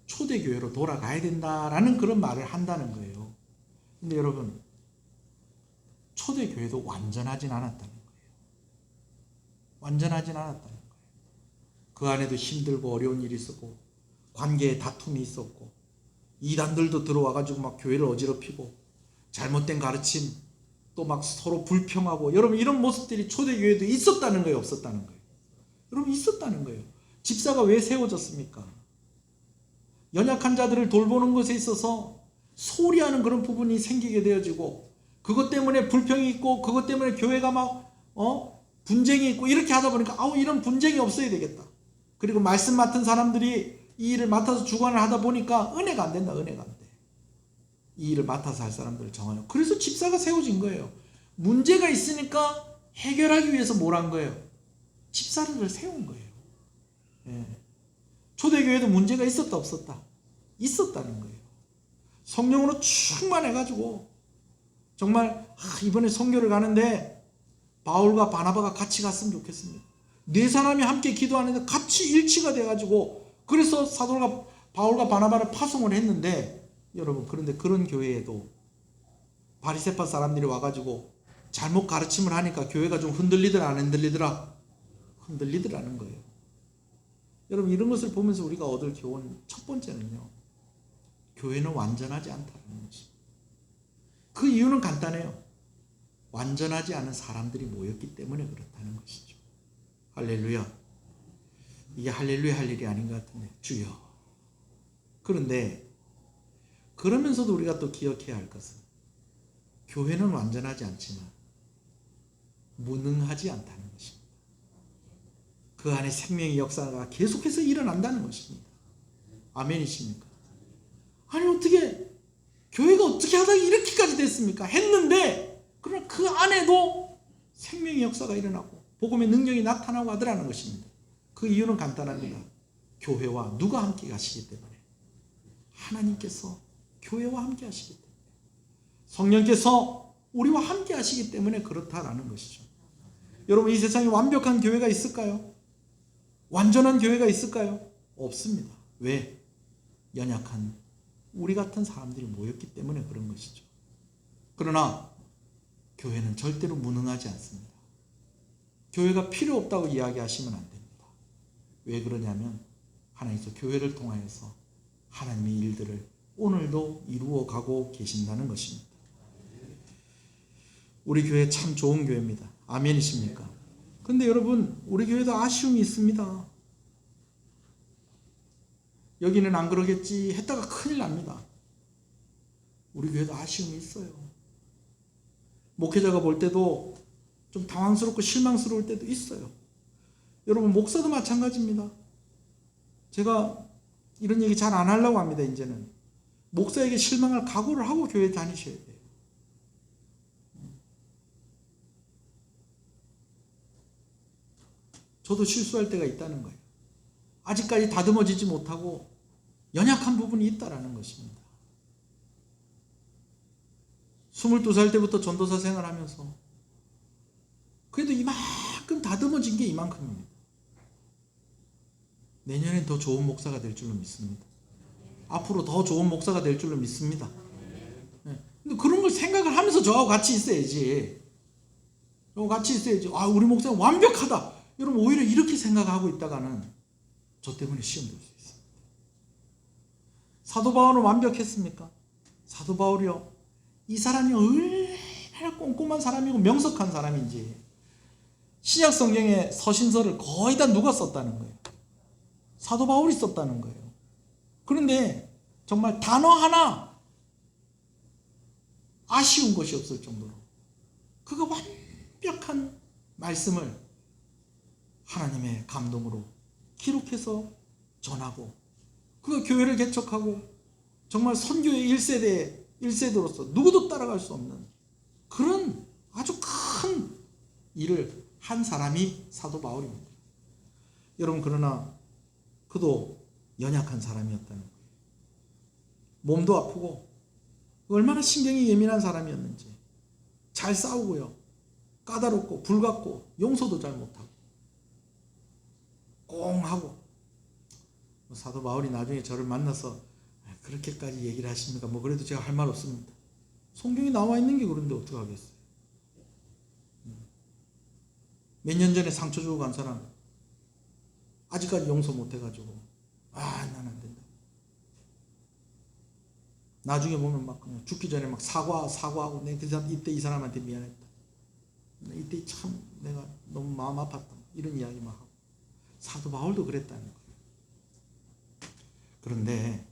B: 초대교회로 돌아가야 된다라는 그런 말을 한다는 거예요. 근데 여러분, 초대교회도 완전하진 않았다는 거예요. 완전하진 않았다는 거예요. 그 안에도 힘들고 어려운 일이 있었고, 관계에 다툼이 있었고, 이단들도 들어와가지고 막 교회를 어지럽히고, 잘못된 가르침, 또 막 서로 불평하고, 여러분 이런 모습들이 초대교회도 있었다는 거예요, 없었다는 거예요? 여러분 있었다는 거예요. 집사가 왜 세워졌습니까? 연약한 자들을 돌보는 것에 있어서 소리하는 그런 부분이 생기게 되어지고, 그것 때문에 불평이 있고, 그것 때문에 교회가 막 분쟁이 있고, 이렇게 하다 보니까 이런 분쟁이 없어야 되겠다. 그리고 말씀 맡은 사람들이 이 일을 맡아서 주관을 하다 보니까 은혜가 안 된다. 은혜가 안 돼. 이 일을 맡아서 할 사람들을 정하여. 그래서 집사가 세워진 거예요. 문제가 있으니까 해결하기 위해서 뭘 한 거예요? 집사를 세운 거예요. 예. 초대교회도 문제가 있었다 없었다? 있었다는 거예요. 성령으로 충만해가지고 정말 이번에 선교를 가는데 바울과 바나바가 같이 갔으면 좋겠습니다. 네 사람이 함께 기도하는데 같이 일치가 돼가지고, 그래서 바울과 바나바를 파송을 했는데, 여러분 그런데 그런 교회에도 바리새파 사람들이 와가지고 잘못 가르침을 하니까 교회가 좀 흔들리더라 안 흔들리더라? 흔들리더라는 거예요. 여러분 이런 것을 보면서 우리가 얻을 교훈 첫 번째는요, 교회는 완전하지 않다는 것입니다. 그 이유는 간단해요. 완전하지 않은 사람들이 모였기 때문에 그렇다는 것이죠. 할렐루야. 이게 할렐루야 할 일이 아닌 것 같은데, 주여. 그런데 그러면서도 우리가 또 기억해야 할 것은, 교회는 완전하지 않지만 무능하지 않다는 것입니다. 그 안에 생명의 역사가 계속해서 일어난다는 것입니다. 아멘이십니까? 아니 어떻게 교회가 어떻게 하다가 이렇게까지 됐습니까? 했는데, 그러나 그 안에도 생명의 역사가 일어나고 복음의 능력이 나타나고 하더라는 것입니다. 그 이유는 간단합니다. 교회와 누가 함께 가시기 때문에, 하나님께서 교회와 함께 하시기 때문에, 성령께서 우리와 함께 하시기 때문에 그렇다라는 것이죠. 여러분 이 세상에 완벽한 교회가 있을까요? 완전한 교회가 있을까요? 없습니다. 왜? 연약한 우리 같은 사람들이 모였기 때문에 그런 것이죠. 그러나 교회는 절대로 무능하지 않습니다. 교회가 필요 없다고 이야기하시면 안 됩니다. 왜 그러냐면 하나님께서 교회를 통하여서 하나님의 일들을 오늘도 이루어가고 계신다는 것입니다. 우리 교회 참 좋은 교회입니다. 아멘이십니까? 근데 여러분 우리 교회도 아쉬움이 있습니다. 여기는 안 그러겠지 했다가 큰일 납니다. 우리 교회도 아쉬움이 있어요. 목회자가 볼 때도 좀 당황스럽고 실망스러울 때도 있어요. 여러분 목사도 마찬가지입니다. 제가 이런 얘기 잘 안 하려고 합니다. 이제는 목사에게 실망할 각오를 하고 교회 다니셔야 돼요. 저도 실수할 때가 있다는 거예요. 아직까지 다듬어지지 못하고 연약한 부분이 있다라는 것입니다. 22살 때부터 전도사 생활하면서 그래도 이만큼 다듬어진 게 이만큼입니다. 내년엔 더 좋은 목사가 될 줄로 믿습니다. 앞으로 더 좋은 목사가 될 줄로 믿습니다. 근데 그런 걸 생각을 하면서 저하고 같이 있어야지. 우리 목사는 완벽하다. 여러분 오히려 이렇게 생각하고 있다가는 저 때문에 시험 들 수 있습니다. 사도 바울은 완벽했습니까? 사도 바울이요, 이 사람이 얼마나 꼼꼼한 사람이고 명석한 사람인지 신약 성경의 서신서를 거의 다 누가 썼다는 거예요? 사도 바울이 썼다는 거예요. 그런데 정말 단어 하나 아쉬운 것이 없을 정도로 그가 완벽한 말씀을 하나님의 감동으로 기록해서 전하고 그 교회를 개척하고 정말 선교의 1세대로서 누구도 따라갈 수 없는 그런 아주 큰 일을 한 사람이 사도 바울입니다. 여러분, 그러나 그도 연약한 사람이었다는 거예요. 몸도 아프고 얼마나 신경이 예민한 사람이었는지, 잘 싸우고요, 까다롭고 불같고 용서도 잘 못하고 꽁하고. 사도 바울이 나중에 저를 만나서 그렇게까지 얘기를 하십니까? 뭐 그래도 제가 할 말 없습니다. 성경에 나와 있는 게 그런데 어떻게 하겠어요? 몇 년 전에 상처 주고 간 사람 아직까지 용서 못 해가지고 난 안 된다. 나중에 보면 막 그냥 죽기 전에 막 사과하고 내가 이때 이 사람한테 미안했다. 이때 참 내가 너무 마음 아팠다. 이런 이야기 막 하고. 사도 바울도 그랬다는 거예요. 그런데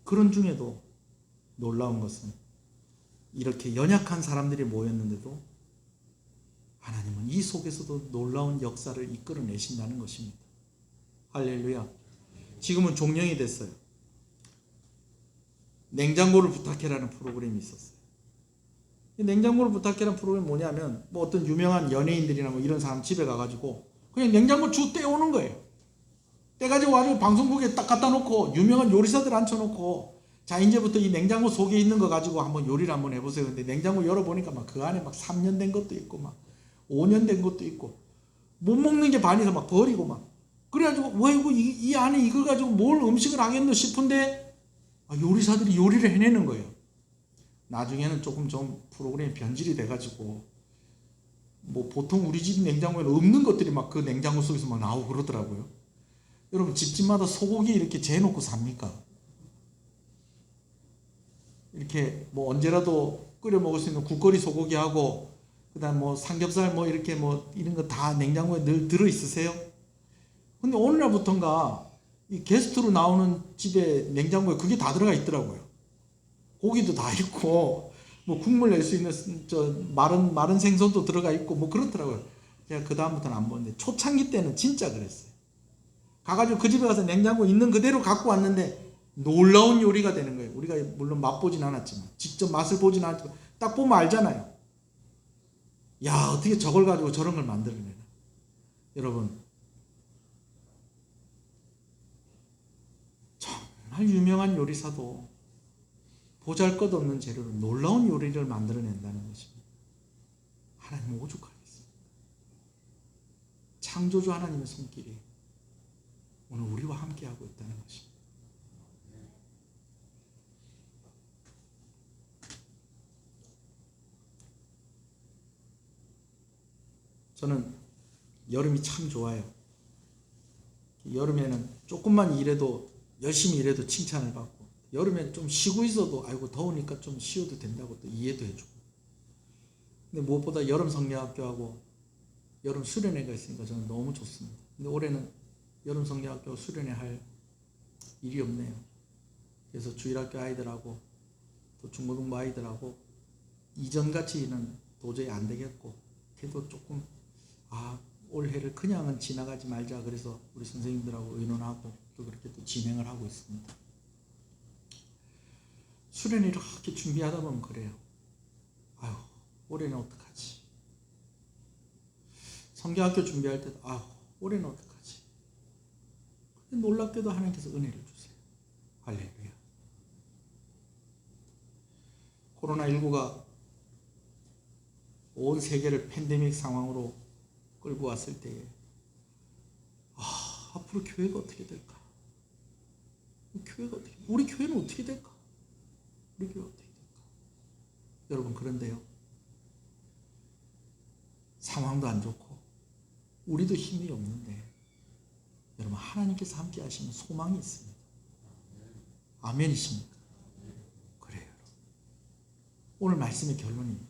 B: 그런 중에도 놀라운 것은 이렇게 연약한 사람들이 모였는데도 하나님은 이 속에서도 놀라운 역사를 이끌어내신다는 것입니다. 할렐루야. 지금은 종령이 됐어요. 냉장고를 부탁해라는 프로그램이 있었어요. 이 냉장고를 부탁해라는 프로그램이 뭐냐면 뭐 어떤 유명한 연예인들이나 뭐 이런 사람 집에 가가지고 그냥 냉장고 주 떼오는 거예요. 떼가지고 와서 방송국에 딱 갖다 놓고 유명한 요리사들 앉혀놓고 자 이제부터 이 냉장고 속에 있는 거 가지고 한번 요리를 한번 해보세요. 근데 냉장고 열어보니까 막 그 안에 막 3년 된 것도 있고 막 5년 된 것도 있고 못 먹는 게 반이서 막 버리고 막 그래가지고 와 이거 이 안에 이걸 가지고 뭘 음식을 하겠노 싶은데 요리사들이 요리를 해내는 거예요. 나중에는 조금 좀 프로그램이 변질이 돼가지고 뭐 보통 우리 집 냉장고에는 없는 것들이 막 그 냉장고 속에서 막 나오고 그러더라고요. 여러분 집집마다 소고기 이렇게 재놓고 삽니까? 이렇게 뭐 언제라도 끓여 먹을 수 있는 국거리 소고기하고 그다음 뭐 삼겹살 뭐 이렇게 뭐 이런 거 다 냉장고에 늘 들어 있으세요? 근데 어느 날부턴가 이 게스트로 나오는 집에 냉장고에 그게 다 들어가 있더라고요. 고기도 다 있고 뭐 국물 낼 수 있는 저 마른 생선도 들어가 있고 뭐 그렇더라고요. 제가 그 다음부터는 안 보는데 초창기 때는 진짜 그랬어요. 가가지고 그 집에 가서 냉장고 있는 그대로 갖고 왔는데 놀라운 요리가 되는 거예요. 우리가 물론 맛보진 않았지만 직접 맛을 보진 않았지만 딱 보면 알잖아요. 야 어떻게 저걸 가지고 저런 걸 만들어내나. 여러분 정말 유명한 요리사도 보잘것없는 재료로 놀라운 요리를 만들어낸다는 것입니다. 하나님은 오죽하겠습니까? 창조주 하나님의 손길이 오늘 우리와 함께하고 있다는 것입니다. 저는 여름이 참 좋아요. 여름에는 조금만 일해도 열심히 일해도 칭찬을 받고 여름에 좀 쉬고 있어도 아이고 더우니까 좀 쉬어도 된다고 또 이해도 해주고. 근데 무엇보다 여름 성경학교하고 여름 수련회가 있으니까 저는 너무 좋습니다. 근데 올해는 여름 성경학교 수련회 할 일이 없네요. 그래서 주일학교 아이들하고 또 중고등부 아이들하고 이전같이는 도저히 안 되겠고 그래도 조금 올해를 그냥은 지나가지 말자 그래서 우리 선생님들하고 의논하고 또 그렇게 또 진행을 하고 있습니다. 수련회 이렇게 준비하다 보면 그래요. 올해는 어떡하지? 성경학교 준비할 때도 올해는 어떡하지? 근데 놀랍게도 하나님께서 은혜를 주세요. 할렐루야. 코로나19가 온 세계를 팬데믹 상황으로 끌고 왔을 때에 앞으로 교회가 어떻게 될까? 우리 교회는 어떻게 될까? 우리 교회가 어떻게 될까? 여러분 그런데요. 상황도 안 좋고 우리도 힘이 없는데 여러분 하나님께서 함께 하시는 소망이 있습니다. 아멘이십니까? 그래요. 오늘 말씀의 결론입니다.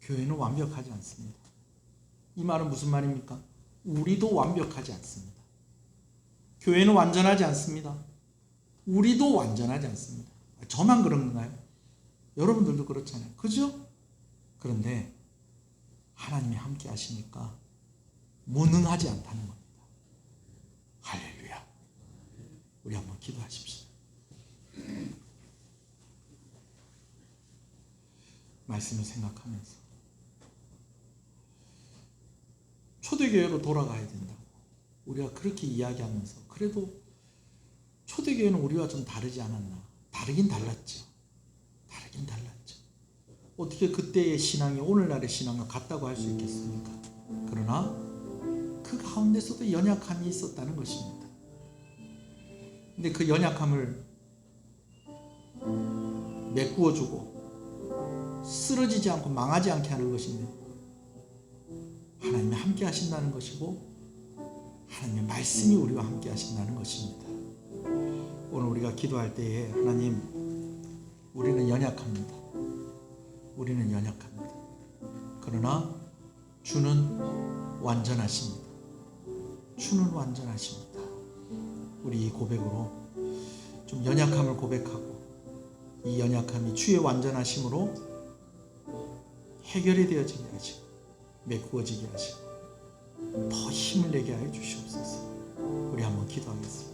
B: 교회는 완벽하지 않습니다. 이 말은 무슨 말입니까? 우리도 완벽하지 않습니다. 교회는 완전하지 않습니다. 우리도 완전하지 않습니다. 저만 그런 건가요? 여러분들도 그렇잖아요. 그죠? 그런데 하나님이 함께 하시니까 무능하지 않다는 겁니다. 할렐루야. 우리 한번 기도하십시오. 말씀을 생각하면서 초대교회로 돌아가야 된다고 우리가 그렇게 이야기하면서, 그래도 초대교회는 우리와 좀 다르지 않았나? 다르긴 달랐죠. 어떻게 그때의 신앙이 오늘날의 신앙과 같다고 할 수 있겠습니까? 그러나 그 가운데서도 연약함이 있었다는 것입니다. 근데 그 연약함을 메꾸어주고 쓰러지지 않고 망하지 않게 하는 것인데, 하나님이 함께 하신다는 것이고 하나님의 말씀이 우리와 함께 하신다는 것입니다. 오늘 우리가 기도할 때에 하나님, 우리는 연약합니다. 그러나 주는 완전하십니다. 우리 이 고백으로 좀 연약함을 고백하고, 이 연약함이 주의 완전하심으로 해결이 되어지게 하시고 메꾸어지게 하시고 더 힘을 내게 하여 주시옵소서. 우리 한번 기도하겠습니다.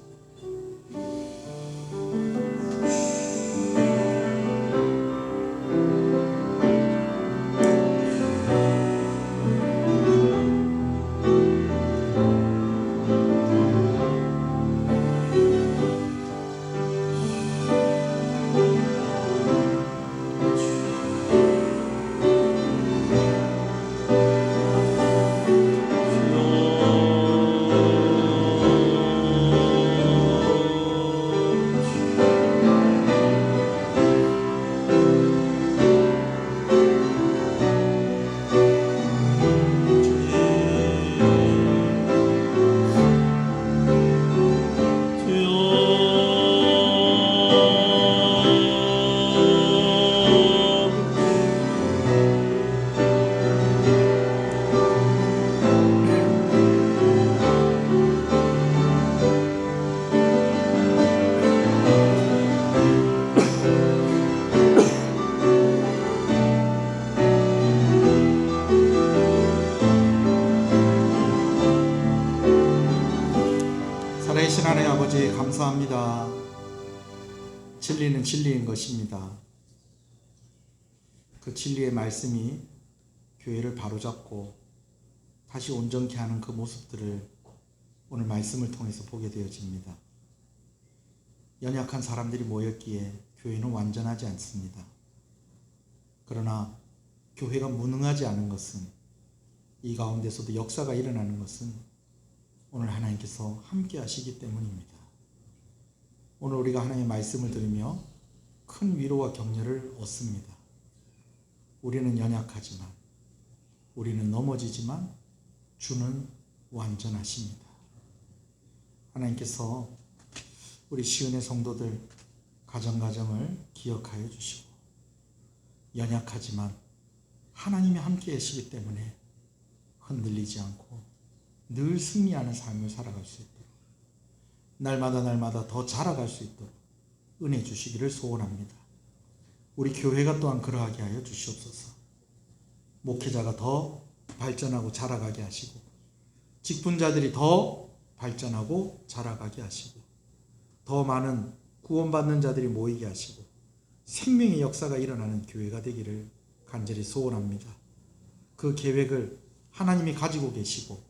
B: 살아계신 하나님 아버지, 감사합니다. 진리는 진리인 것입니다. 그 진리의 말씀이 교회를 바로잡고 다시 온전케 하는 그 모습들을 오늘 말씀을 통해서 보게 되어집니다. 연약한 사람들이 모였기에 교회는 완전하지 않습니다. 그러나 교회가 무능하지 않은 것은, 이 가운데서도 역사가 일어나는 것은 오늘 하나님께서 함께 하시기 때문입니다. 오늘 우리가 하나님의 말씀을 들으며 큰 위로와 격려를 얻습니다. 우리는 연약하지만, 우리는 넘어지지만 주는 완전하십니다. 하나님께서 우리 시은의 성도들 가정가정을 기억하여 주시고, 연약하지만 하나님이 함께 하시기 때문에 흔들리지 않고 늘 승리하는 삶을 살아갈 수 있도록, 날마다 더 자라갈 수 있도록 은혜 주시기를 소원합니다. 우리 교회가 또한 그러하게 하여 주시옵소서. 목회자가 더 발전하고 자라가게 하시고, 직분자들이 더 발전하고 자라가게 하시고, 더 많은 구원받는 자들이 모이게 하시고 생명의 역사가 일어나는 교회가 되기를 간절히 소원합니다. 그 계획을 하나님이 가지고 계시고,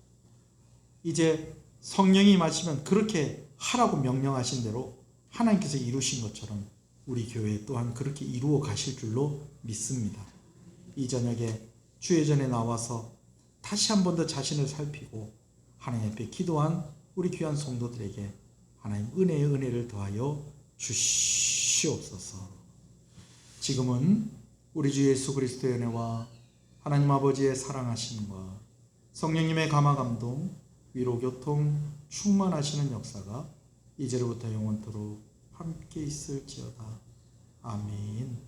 B: 이제 성령이 임하시면 그렇게 하라고 명령하신 대로 하나님께서 이루신 것처럼 우리 교회 또한 그렇게 이루어 가실 줄로 믿습니다. 이 저녁에 주의 전에 나와서 다시 한 번 더 자신을 살피고 하나님 앞에 기도한 우리 귀한 성도들에게 하나님 은혜의 은혜를 더하여 주시옵소서. 지금은 우리 주 예수 그리스도의 은혜와 하나님 아버지의 사랑하심과 성령님의 감화감동, 위로 교통 충만하시는 역사가 이제로부터 영원토록 함께 있을지어다. 아멘.